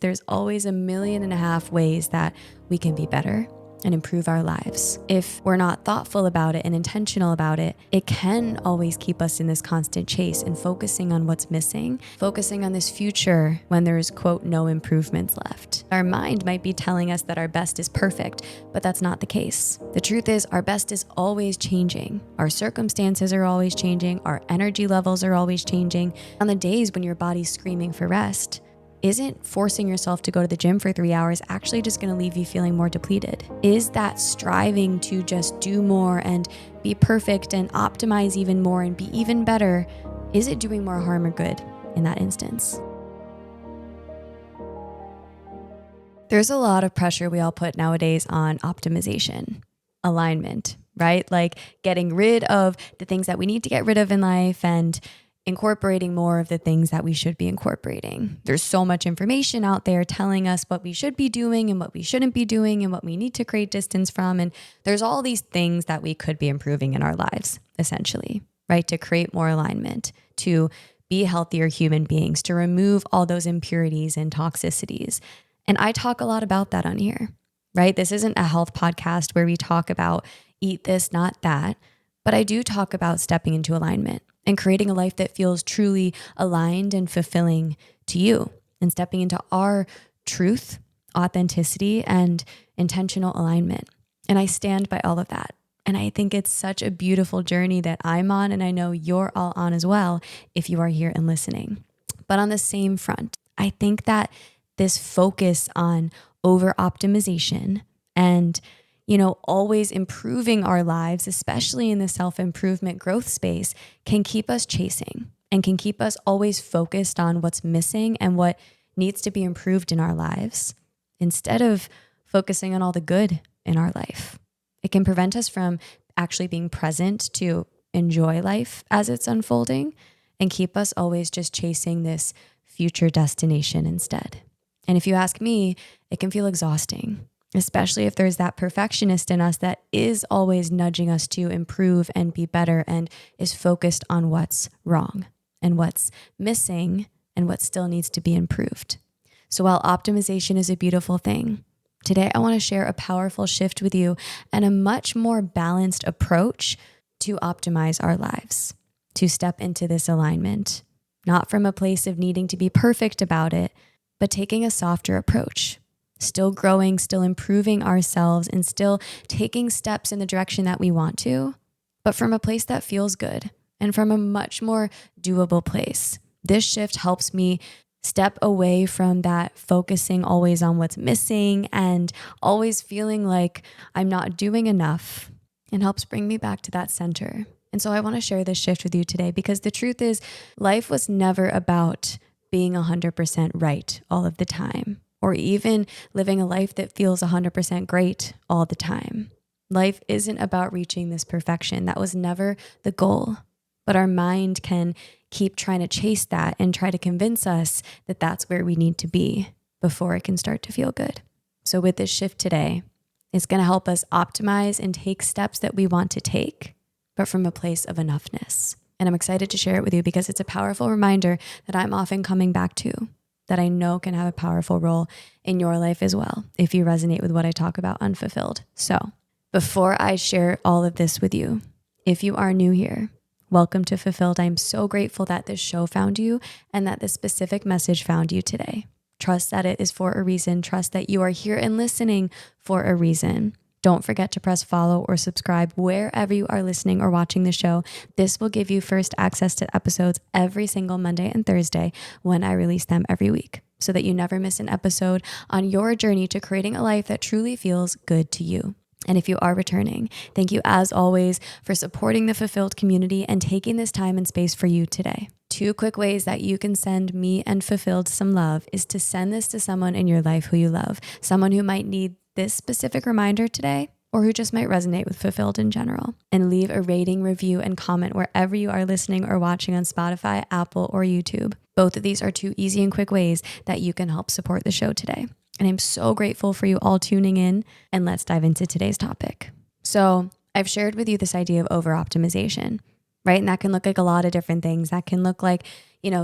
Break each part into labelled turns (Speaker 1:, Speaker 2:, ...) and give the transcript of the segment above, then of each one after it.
Speaker 1: There's always 1.5 million ways that we can be better and improve our lives. If we're not thoughtful about it and intentional about it, it can always keep us in this constant chase and focusing on what's missing, focusing on this future when there's, quote, no improvements left. Our mind might be telling us that our best is perfect, but that's not the case. The truth is, our best is always changing. Our circumstances are always changing. Our energy levels are always changing. On the days when your body's screaming for rest, isn't forcing yourself to go to the gym for 3 hours actually just going to leave you feeling more depleted? Is that striving to just do more and be perfect and optimize even more and be even better, is it doing more harm or good in that instance? There's a lot of pressure we all put nowadays on optimization, alignment, right? Like getting rid of the things that we need to get rid of in life and incorporating more of the things that we should be incorporating. There's so much information out there telling us what we should be doing and what we shouldn't be doing and what we need to create distance from. And there's all these things that we could be improving in our lives, essentially, right? To create more alignment, to be healthier human beings, to remove all those impurities and toxicities. And I talk a lot about that on here, right? This isn't a health podcast where we talk about eat this, not that, but I do talk about stepping into alignment and creating a life that feels truly aligned and fulfilling to you, and stepping into our truth, authenticity, and intentional alignment. And I stand by all of that. And I think it's such a beautiful journey that I'm on, and I know you're all on as well if you are here and listening. But on the same front, I think that this focus on over-optimization and always improving our lives, especially in the self-improvement growth space, can keep us chasing and can keep us always focused on what's missing and what needs to be improved in our lives instead of focusing on all the good in our life. It can prevent us from actually being present to enjoy life as it's unfolding and keep us always just chasing this future destination instead. And if you ask me, it can feel exhausting, especially if there's that perfectionist in us that is always nudging us to improve and be better and is focused on what's wrong and what's missing and what still needs to be improved. So while optimization is a beautiful thing, today I want to share a powerful shift with you and a much more balanced approach to optimize our lives, to step into this alignment, not from a place of needing to be perfect about it, but taking a softer approach. Still growing, still improving ourselves, and still taking steps in the direction that we want to, but from a place that feels good and from a much more doable place. This shift helps me step away from that focusing always on what's missing and always feeling like I'm not doing enough, and helps bring me back to that center. And so I want to share this shift with you today because the truth is, life was never about being 100% right all of the time, or even living a life that feels 100% great all the time. Life isn't about reaching this perfection. That was never the goal. But our mind can keep trying to chase that and try to convince us that that's where we need to be before it can start to feel good. So with this shift today, it's going to help us optimize and take steps that we want to take, but from a place of enoughness. And I'm excited to share it with you because it's a powerful reminder that I'm often coming back to, that I know can have a powerful role in your life as well, if you resonate with what I talk about unfulfilled. So before I share all of this with you, if you are new here, welcome to Fulfilled. I'm so grateful that this show found you and that this specific message found you today. Trust that it is for a reason. Trust that you are here and listening for a reason. Don't forget to press follow or subscribe wherever you are listening or watching the show. This will give you first access to episodes every single Monday and Thursday when I release them every week, so that you never miss an episode on your journey to creating a life that truly feels good to you. And if you are returning, thank you as always for supporting the Fulfilled community and taking this time and space for you today. 2 quick ways that you can send me and Fulfilled some love is to send this to someone in your life who you love, someone who might need this specific reminder today, or who just might resonate with Fulfilled in general. And leave a rating, review, and comment wherever you are listening or watching on Spotify, Apple, or YouTube. Both of these are 2 easy and quick ways that you can help support the show today. And I'm so grateful for you all tuning in, and let's dive into today's topic. So I've shared with you this idea of over-optimization. right? And that can look like a lot of different things. That can look like,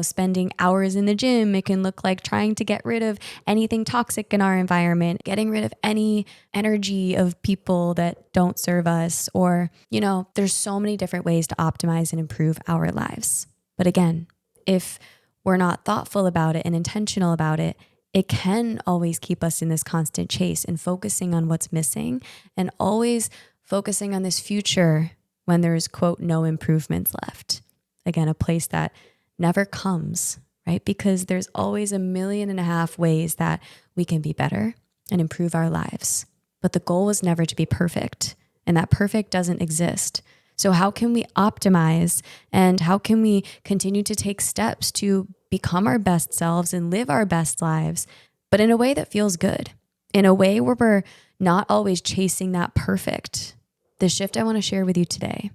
Speaker 1: spending hours in the gym. It can look like trying to get rid of anything toxic in our environment, getting rid of any energy of people that don't serve us. Or, there's so many different ways to optimize and improve our lives. But again, if we're not thoughtful about it and intentional about it, it can always keep us in this constant chase and focusing on what's missing and always focusing on this future when there's, quote, no improvements left. Again, a place that never comes, right? Because there's always 1.5 million ways that we can be better and improve our lives. But the goal was never to be perfect, and that perfect doesn't exist. So how can we optimize, and how can we continue to take steps to become our best selves and live our best lives, but in a way that feels good, in a way where we're not always chasing that perfect? The shift I want to share with you today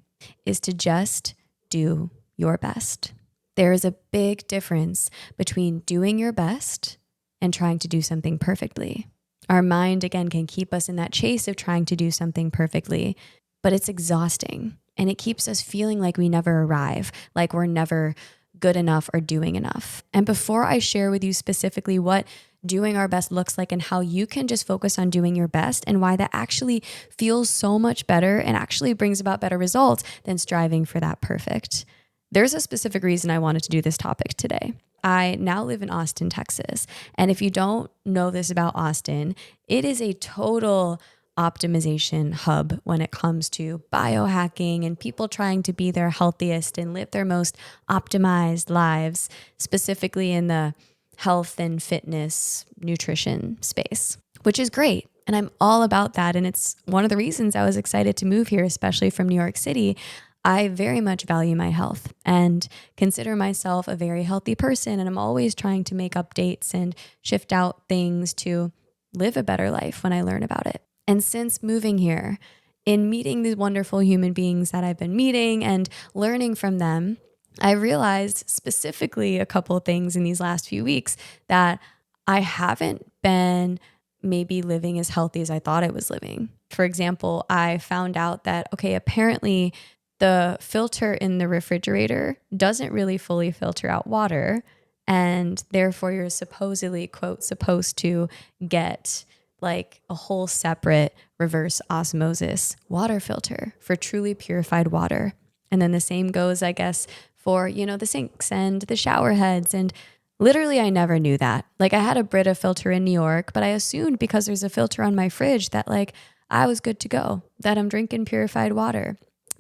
Speaker 1: is to just do your best. There is a big difference between doing your best and trying to do something perfectly. Our mind, again, can keep us in that chase of trying to do something perfectly, but it's exhausting and it keeps us feeling like we never arrive, like we're never good enough or doing enough. And before I share with you specifically what doing our best looks like and how you can just focus on doing your best and why that actually feels so much better and actually brings about better results than striving for that perfect, there's a specific reason I wanted to do this topic today. I now live in Austin, Texas. And if you don't know this about Austin, it is a total optimization hub when it comes to biohacking and people trying to be their healthiest and live their most optimized lives, specifically in the health and fitness nutrition space, which is great. And I'm all about that. And it's one of the reasons I was excited to move here, especially from New York City. I very much value my health and consider myself a very healthy person. And I'm always trying to make updates and shift out things to live a better life when I learn about it. And since moving here, in meeting these wonderful human beings that I've been meeting and learning from them, I realized specifically a couple of things in these last few weeks that I haven't been maybe living as healthy as I thought I was living. For example, I found out that, apparently the filter in the refrigerator doesn't really fully filter out water. And therefore you're supposedly, quote, supposed to get like a whole separate reverse osmosis water filter for truly purified water. And then the same goes, I guess, for, the sinks and the shower heads. And literally, I never knew that. Like I had a Brita filter in New York, but I assumed because there's a filter on my fridge that like I was good to go, that I'm drinking purified water.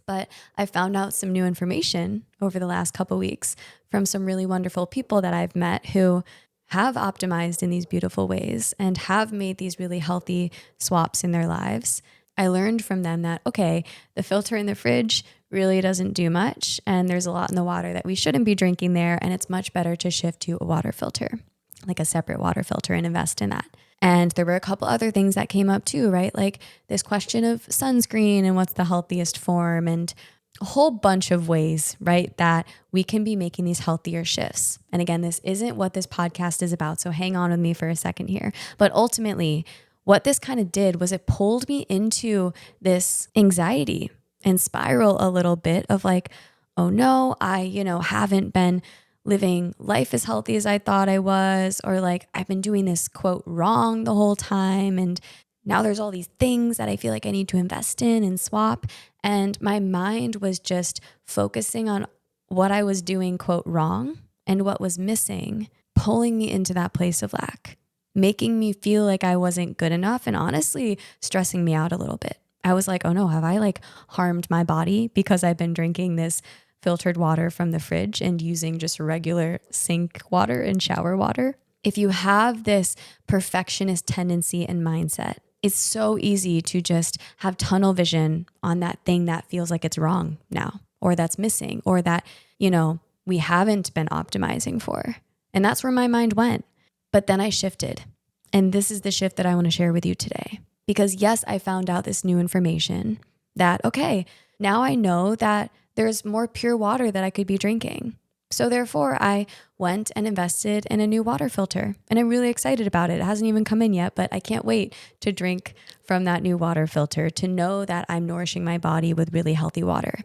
Speaker 1: But I found out some new information over the last couple weeks from some really wonderful people that I've met who have optimized in these beautiful ways and have made these really healthy swaps in their lives. I learned from them that, the filter in the fridge really doesn't do much. And there's a lot in the water that we shouldn't be drinking there. And it's much better to shift to a water filter, like a separate water filter, and invest in that. And there were a couple other things that came up too, right? Like this question of sunscreen and what's the healthiest form, and a whole bunch of ways, right, that we can be making these healthier shifts. And again, this isn't what this podcast is about, so hang on with me for a second here. But ultimately, what this kind of did was it pulled me into this anxiety and spiral a little bit of like, oh no, I, haven't been living life as healthy as I thought I was, or like I've been doing this, quote, wrong the whole time. And now there's all these things that I feel like I need to invest in and swap. And my mind was just focusing on what I was doing, quote, wrong and what was missing, pulling me into that place of lack, making me feel like I wasn't good enough and honestly stressing me out a little bit. I was like, oh no, have I like harmed my body because I've been drinking this filtered water from the fridge and using just regular sink water and shower water? If you have this perfectionist tendency and mindset, it's so easy to just have tunnel vision on that thing that feels like it's wrong now, or that's missing, or that, we haven't been optimizing for. And that's where my mind went. But then I shifted. And this is the shift that I want to share with you today. Because yes, I found out this new information that, now I know that there's more pure water that I could be drinking. So therefore, I went and invested in a new water filter. And I'm really excited about it. It hasn't even come in yet, but I can't wait to drink from that new water filter, to know that I'm nourishing my body with really healthy water.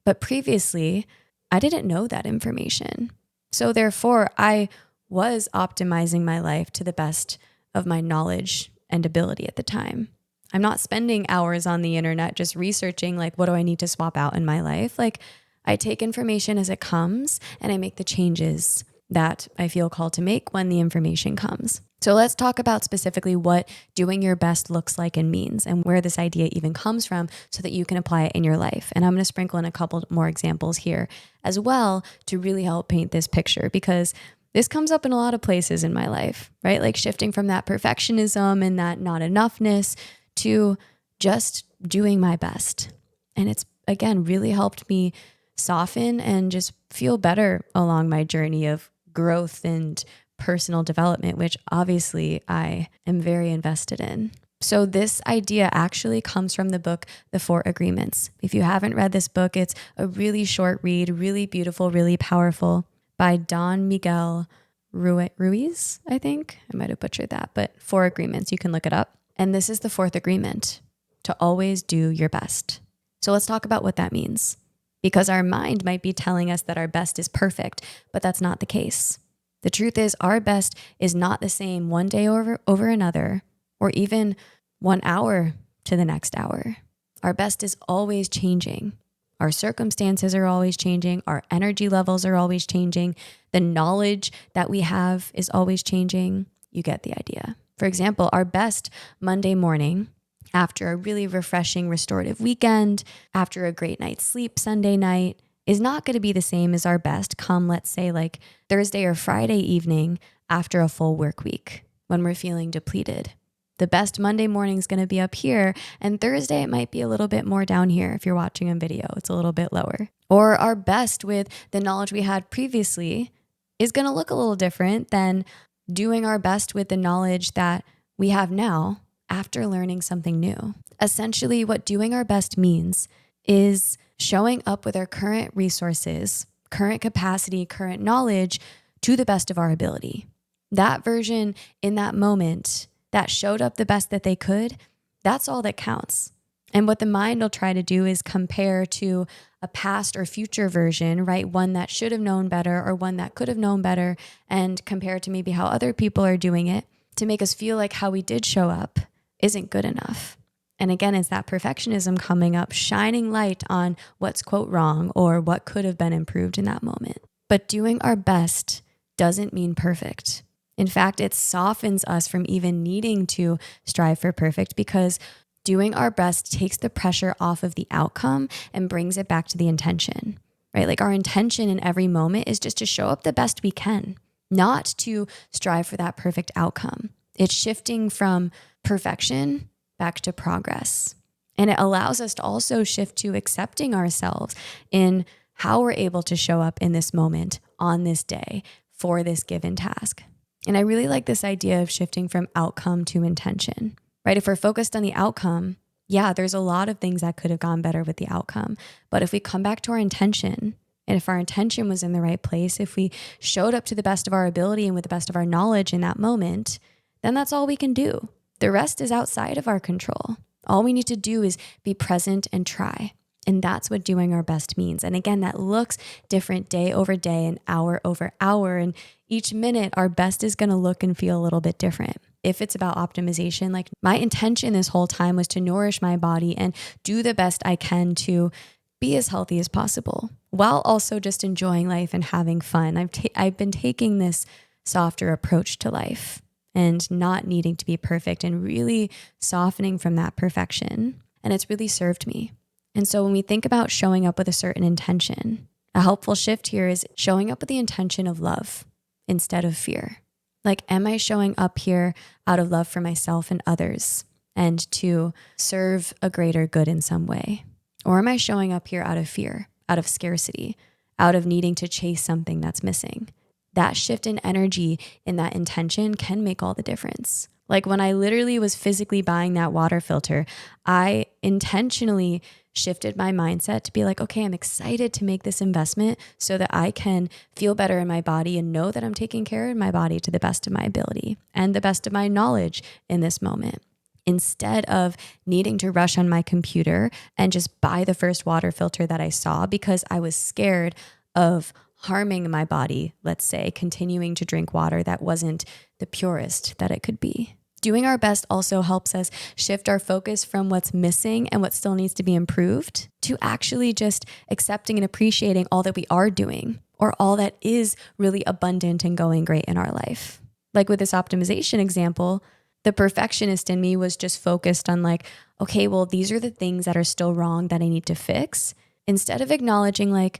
Speaker 1: But previously, I didn't know that information. So therefore, I was optimizing my life to the best of my knowledge and ability at the time. I'm not spending hours on the internet just researching, like, what do I need to swap out in my life? Like, I take information as it comes and I make the changes that I feel called to make when the information comes. So let's talk about specifically what doing your best looks like and means, and where this idea even comes from so that you can apply it in your life. And I'm going to sprinkle in a couple more examples here as well to really help paint this picture, because this comes up in a lot of places in my life, right? Like shifting from that perfectionism and that not enoughness to just doing my best. And it's, again, really helped me soften and just feel better along my journey of growth and personal development, which obviously I am very invested in. So this idea actually comes from the book, The 4 Agreements. If you haven't read this book, it's a really short read, really beautiful, really powerful, by Don Miguel Ruiz, I think. I might have butchered that, but 4 Agreements, you can look it up. And this is the 4th agreement, to always do your best. So let's talk about what that means, because our mind might be telling us that our best is perfect, but that's not the case. The truth is, our best is not the same one day over another, or even 1 hour to the next hour. Our best is always changing. Our circumstances are always changing. Our energy levels are always changing. The knowledge that we have is always changing. You get the idea. For example, our best Monday morning, after a really refreshing, restorative weekend, after a great night's sleep Sunday night, is not going to be the same as our best come, let's say, like Thursday or Friday evening after a full work week when we're feeling depleted. The best Monday morning is going to be up here, and Thursday it might be a little bit more down here. If you're watching on video, it's a little bit lower. Or our best with the knowledge we had previously is going to look a little different than doing our best with the knowledge that we have now after learning something new. Essentially, what doing our best means is showing up with our current resources, current capacity, current knowledge to the best of our ability. That version in that moment that showed up the best that they could, that's all that counts. And what the mind will try to do is compare to a past or future version, right? One that should have known better or one that could have known better, and compare to maybe how other people are doing it to make us feel like how we did show up isn't good enough. And again, it's that perfectionism coming up, shining light on what's, quote, wrong or what could have been improved in that moment. But doing our best doesn't mean perfect. In fact, it softens us from even needing to strive for perfect, because doing our best takes the pressure off of the outcome and brings it back to the intention, right? Like our intention in every moment is just to show up the best we can, not to strive for that perfect outcome. It's shifting from perfection back to progress. And it allows us to also shift to accepting ourselves in how we're able to show up in this moment, on this day, for this given task. And I really like this idea of shifting from outcome to intention, right? If we're focused on the outcome, yeah, there's a lot of things that could have gone better with the outcome. But if we come back to our intention, and if our intention was in the right place, if we showed up to the best of our ability and with the best of our knowledge in that moment, then that's all we can do. The rest is outside of our control. All we need to do is be present and try. And that's what doing our best means. And again, that looks different day over day and hour over hour. And each minute, our best is going to look and feel a little bit different. If it's about optimization, like my intention this whole time was to nourish my body and do the best I can to be as healthy as possible, while also just enjoying life and having fun. I've been taking this softer approach to life and not needing to be perfect and really softening from that perfection. And it's really served me. And so when we think about showing up with a certain intention, a helpful shift here is showing up with the intention of love instead of fear. Like, am I showing up here out of love for myself and others and to serve a greater good in some way? Or am I showing up here out of fear, out of scarcity, out of needing to chase something that's missing? That shift in energy in that intention can make all the difference. Like when I literally was physically buying that water filter, I intentionally shifted my mindset to be like, okay, I'm excited to make this investment so that I can feel better in my body and know that I'm taking care of my body to the best of my ability and the best of my knowledge in this moment. instead of needing to rush on my computer and just buy the first water filter that I saw because I was scared of harming my body, let's say, continuing to drink water that wasn't the purest that it could be. Doing our best also helps us shift our focus from what's missing and what still needs to be improved to actually just accepting and appreciating all that we are doing or all that is really abundant and going great in our life. Like with this optimization example, the perfectionist in me was just focused on like, okay, well, these are the things that are still wrong that I need to fix, instead of acknowledging like,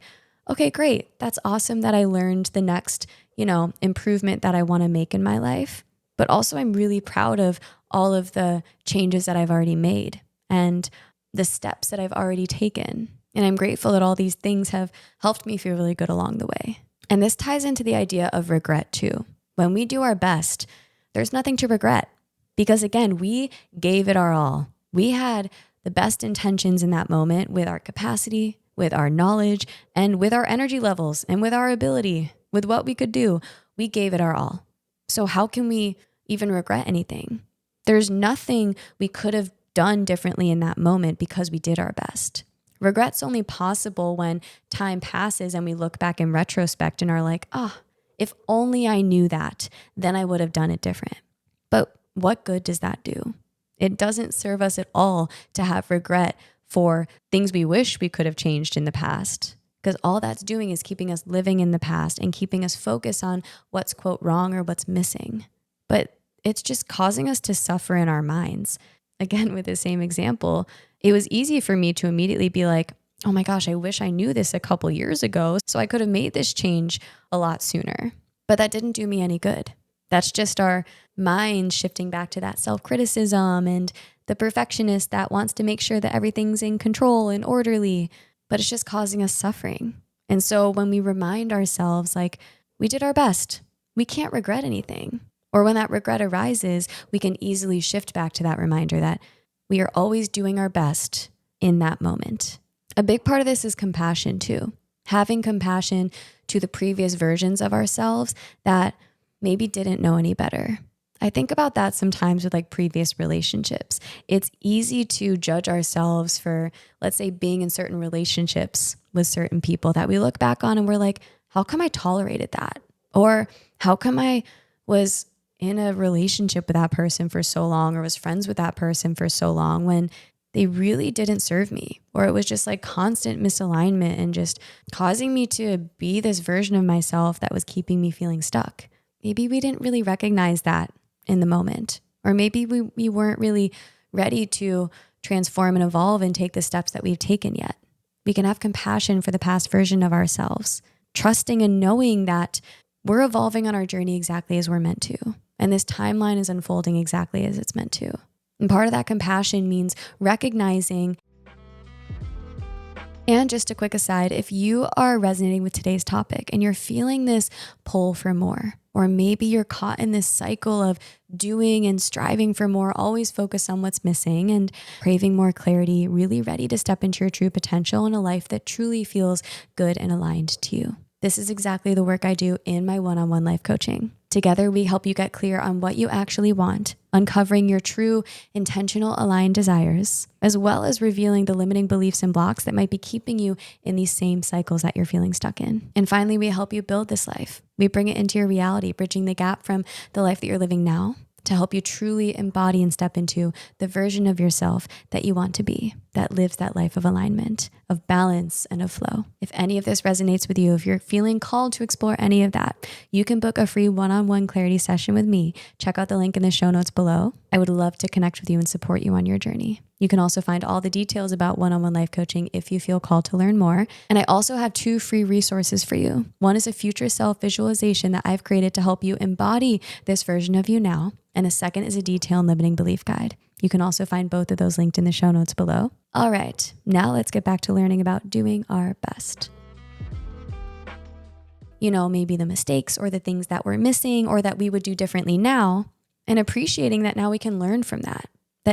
Speaker 1: okay, great. That's awesome that I learned the next, improvement that I want to make in my life. But also I'm really proud of all of the changes that I've already made and the steps that I've already taken. And I'm grateful that all these things have helped me feel really good along the way. And this ties into the idea of regret too. When we do our best, there's nothing to regret because again, we gave it our all. We had the best intentions in that moment with our capacity, with our knowledge, and with our energy levels, and with our ability, with what we could do. We gave it our all. So how can we even regret anything? There's nothing we could have done differently in that moment because we did our best. Regret's only possible when time passes and we look back in retrospect and are like, if only I knew that, then I would have done it different. But what good does that do? It doesn't serve us at all to have regret for things we wish we could have changed in the past, because all that's doing is keeping us living in the past and keeping us focused on what's quote wrong or what's missing. But it's just causing us to suffer in our minds. Again, with the same example, it was easy for me to immediately be like, oh my gosh, I wish I knew this a couple years ago so I could have made this change a lot sooner. But that didn't do me any good. That's just our mind shifting back to that self-criticism and the perfectionist that wants to make sure that everything's in control and orderly, but it's just causing us suffering. And so when we remind ourselves, like, we did our best, we can't regret anything. Or when that regret arises, we can easily shift back to that reminder that we are always doing our best in that moment. A big part of this is compassion too. Having compassion to the previous versions of ourselves that maybe didn't know any better. I think about that sometimes with like previous relationships. It's easy to judge ourselves for, let's say, being in certain relationships with certain people that we look back on and we're like, how come I tolerated that? Or how come I was in a relationship with that person for so long or was friends with that person for so long when they really didn't serve me, or it was just like constant misalignment and just causing me to be this version of myself that was keeping me feeling stuck. Maybe we didn't really recognize that in the moment, or maybe we weren't really ready to transform and evolve and take the steps that we've taken yet. We can have compassion for the past version of ourselves, trusting and knowing that we're evolving on our journey exactly as we're meant to. And this timeline is unfolding exactly as it's meant to. And part of that compassion means recognizing. And just a quick aside, if you are resonating with today's topic and you're feeling this pull for more, or maybe you're caught in this cycle of doing and striving for more, always focused on what's missing and craving more clarity, really ready to step into your true potential in a life that truly feels good and aligned to you. This is exactly the work I do in my one-on-one life coaching. Together, we help you get clear on what you actually want, uncovering your true, intentional, aligned desires, as well as revealing the limiting beliefs and blocks that might be keeping you in these same cycles that you're feeling stuck in. And finally, we help you build this life. We bring it into your reality, bridging the gap from the life that you're living now to help you truly embody and step into the version of yourself that you want to be, that lives that life of alignment, of balance, and of flow. If any of this resonates with you, if you're feeling called to explore any of that, you can book a free one-on-one clarity session with me. Check out the link in the show notes below. I would love to connect with you and support you on your journey. You can also find all the details about one-on-one life coaching if you feel called to learn more. And I also have 2 free resources for you. One is a future self visualization that I've created to help you embody this version of you now. And the second is a detailed limiting belief guide. You can also find both of those linked in the show notes below. All right, now let's get back to learning about doing our best. Maybe the mistakes or the things that we're missing or that we would do differently now, and appreciating that now we can learn from that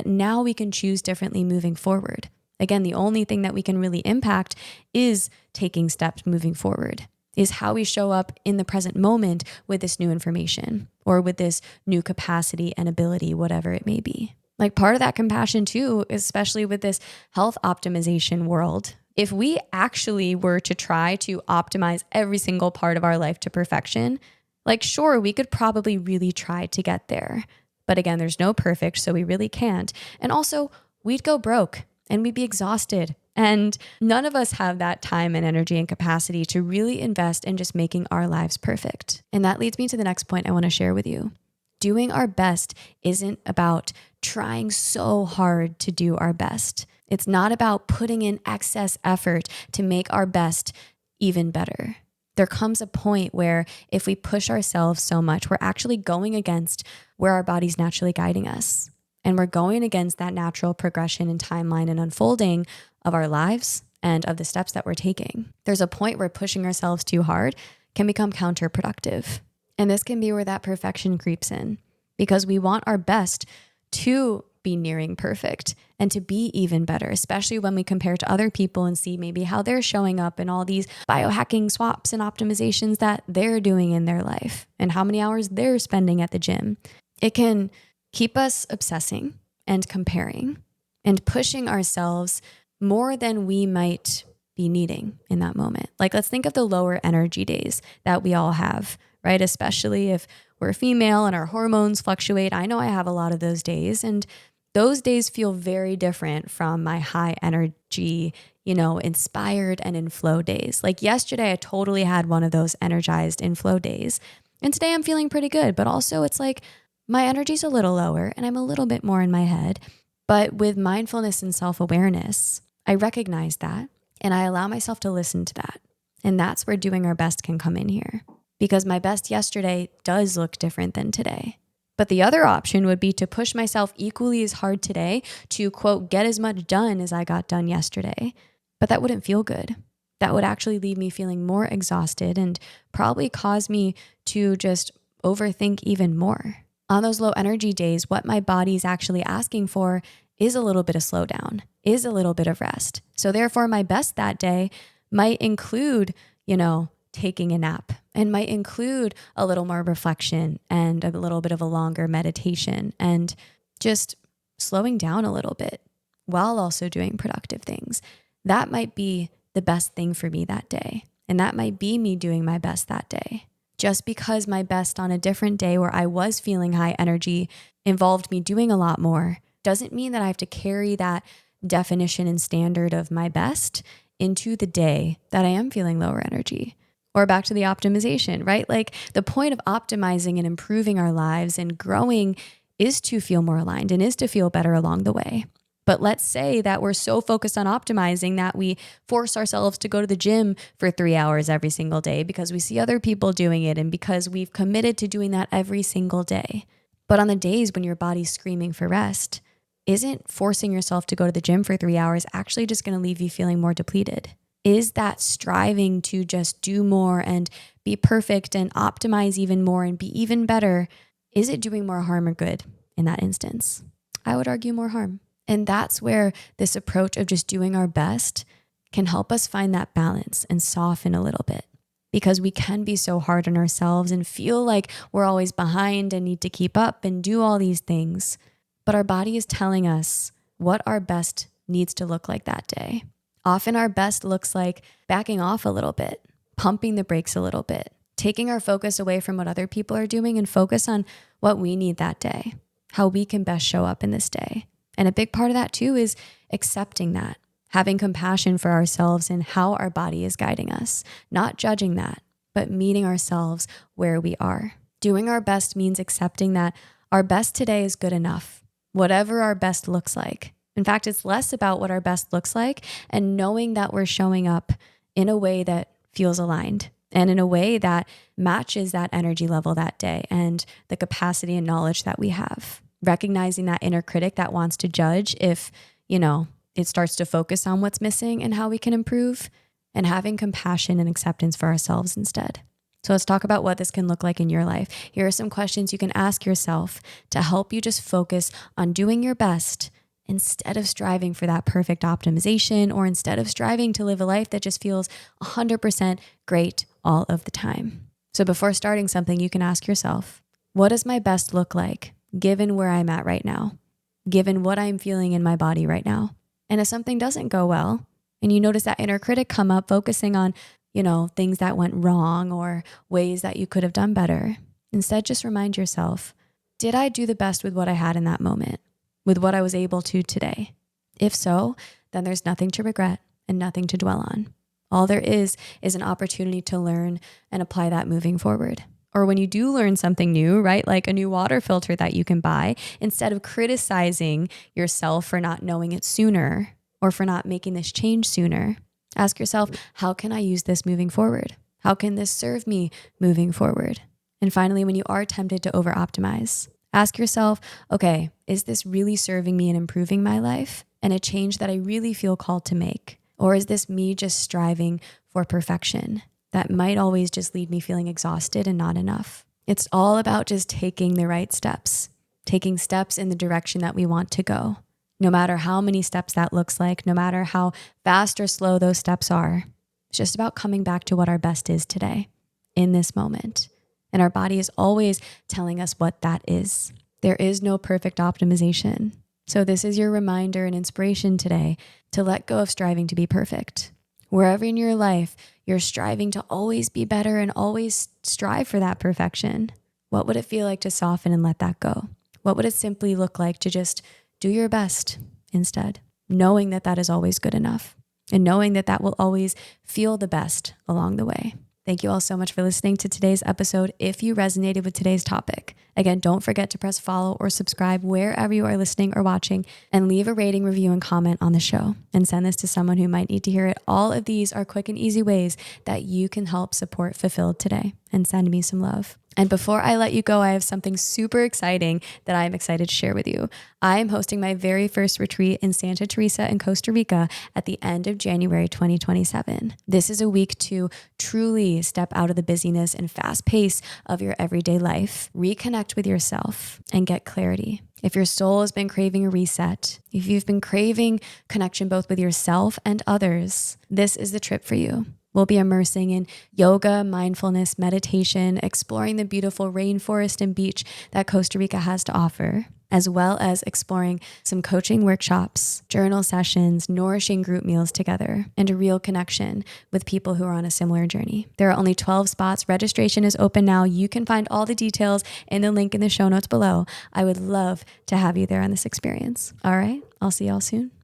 Speaker 1: now we can choose differently moving forward. Again, the only thing that we can really impact is taking steps moving forward, is how we show up in the present moment with this new information or with this new capacity and ability, whatever it may be. Like part of that compassion too, especially with this health optimization world. If we actually were to try to optimize every single part of our life to perfection, like sure, we could probably really try to get there. But again, there's no perfect, so we really can't. And also, we'd go broke and we'd be exhausted. And none of us have that time and energy and capacity to really invest in just making our lives perfect. And that leads me to the next point I want to share with you. Doing our best isn't about trying so hard to do our best. It's not about putting in excess effort to make our best even better. There comes a point where if we push ourselves so much, we're actually going against where our body's naturally guiding us. And we're going against that natural progression and timeline and unfolding of our lives and of the steps that we're taking. There's a point where pushing ourselves too hard can become counterproductive. And this can be where that perfection creeps in, because we want our best to be nearing perfect and to be even better, especially when we compare to other people and see maybe how they're showing up and all these biohacking swaps and optimizations that they're doing in their life and how many hours they're spending at the gym. It can keep us obsessing and comparing and pushing ourselves more than we might be needing in that moment. Like, let's think of the lower energy days that we all have, right? Especially if we're female and our hormones fluctuate. I know I have a lot of those days, and those days feel very different from my high energy, inspired and in flow days. Like yesterday, I totally had one of those energized in flow days. And today I'm feeling pretty good, but also it's like my energy's a little lower and I'm a little bit more in my head. But with mindfulness and self-awareness, I recognize that and I allow myself to listen to that. And that's where doing our best can come in here, because my best yesterday does look different than today. But the other option would be to push myself equally as hard today to, quote, get as much done as I got done yesterday. But that wouldn't feel good. That would actually leave me feeling more exhausted and probably cause me to just overthink even more. On those low energy days, what my body's actually asking for is a little bit of slowdown, is a little bit of rest. So therefore, my best that day might include, taking a nap, and might include a little more reflection and a little bit of a longer meditation and just slowing down a little bit while also doing productive things. That might be the best thing for me that day. And that might be me doing my best that day. Just because my best on a different day where I was feeling high energy involved me doing a lot more doesn't mean that I have to carry that definition and standard of my best into the day that I am feeling lower energy. Or back to the optimization, right? Like the point of optimizing and improving our lives and growing is to feel more aligned and is to feel better along the way. But let's say that we're so focused on optimizing that we force ourselves to go to the gym for 3 hours every single day because we see other people doing it and because we've committed to doing that every single day. But on the days when your body's screaming for rest, isn't forcing yourself to go to the gym for 3 hours actually just going to leave you feeling more depleted? Is that striving to just do more and be perfect and optimize even more and be even better, is it doing more harm or good in that instance? I would argue more harm. And that's where this approach of just doing our best can help us find that balance and soften a little bit, because we can be so hard on ourselves and feel like we're always behind and need to keep up and do all these things. But our body is telling us what our best needs to look like that day. Often our best looks like backing off a little bit, pumping the brakes a little bit, taking our focus away from what other people are doing and focus on what we need that day, how we can best show up in this day. And a big part of that too is accepting that, having compassion for ourselves and how our body is guiding us, not judging that, but meeting ourselves where we are. Doing our best means accepting that our best today is good enough, whatever our best looks like. In fact, it's less about what our best looks like and knowing that we're showing up in a way that feels aligned and in a way that matches that energy level that day and the capacity and knowledge that we have. Recognizing that inner critic that wants to judge if, it starts to focus on what's missing and how we can improve, and having compassion and acceptance for ourselves instead. So let's talk about what this can look like in your life. Here are some questions you can ask yourself to help you just focus on doing your best instead of striving for that perfect optimization, or instead of striving to live a life that just feels 100% great all of the time. So before starting something, you can ask yourself, what does my best look like given where I'm at right now? given what I'm feeling in my body right now? And if something doesn't go well and you notice that inner critic come up focusing on, things that went wrong or ways that you could have done better, instead just remind yourself, did I do the best with what I had in that moment, with what I was able to today? If so, then there's nothing to regret and nothing to dwell on. All there is an opportunity to learn and apply that moving forward. Or when you do learn something new, right? Like a new water filter that you can buy, instead of criticizing yourself for not knowing it sooner or for not making this change sooner, ask yourself, how can I use this moving forward? How can this serve me moving forward? And finally, when you are tempted to over-optimize, ask yourself, okay, is this really serving me and improving my life and a change that I really feel called to make? Or is this me just striving for perfection that might always just leave me feeling exhausted and not enough? It's all about just taking the right steps, taking steps in the direction that we want to go. No matter how many steps that looks like, no matter how fast or slow those steps are, it's just about coming back to what our best is today, in this moment. And our body is always telling us what that is. There is no perfect optimization. So this is your reminder and inspiration today to let go of striving to be perfect. Wherever in your life you're striving to always be better and always strive for that perfection, what would it feel like to soften and let that go? What would it simply look like to just do your best instead, knowing that that is always good enough and knowing that that will always feel the best along the way? Thank you all so much for listening to today's episode. If you resonated with today's topic, again, don't forget to press follow or subscribe wherever you are listening or watching, and leave a rating, review, and comment on the show, and send this to someone who might need to hear it. All of these are quick and easy ways that you can help support Fulfilled today, and send me some love. And before I let you go, I have something super exciting that I'm excited to share with you. I am hosting my very first retreat in Santa Teresa in Costa Rica at the end of January 2027. This is a week to truly step out of the busyness and fast pace of your everyday life, reconnect with yourself, and get clarity. If your soul has been craving a reset, if you've been craving connection both with yourself and others, this is the trip for you. We'll be immersing in yoga, mindfulness, meditation, exploring the beautiful rainforest and beach that Costa Rica has to offer, as well as exploring some coaching workshops, journal sessions, nourishing group meals together, and a real connection with people who are on a similar journey. There are only 12 spots. Registration is open now. You can find all the details in the link in the show notes below. I would love to have you there on this experience. All right, I'll see y'all soon.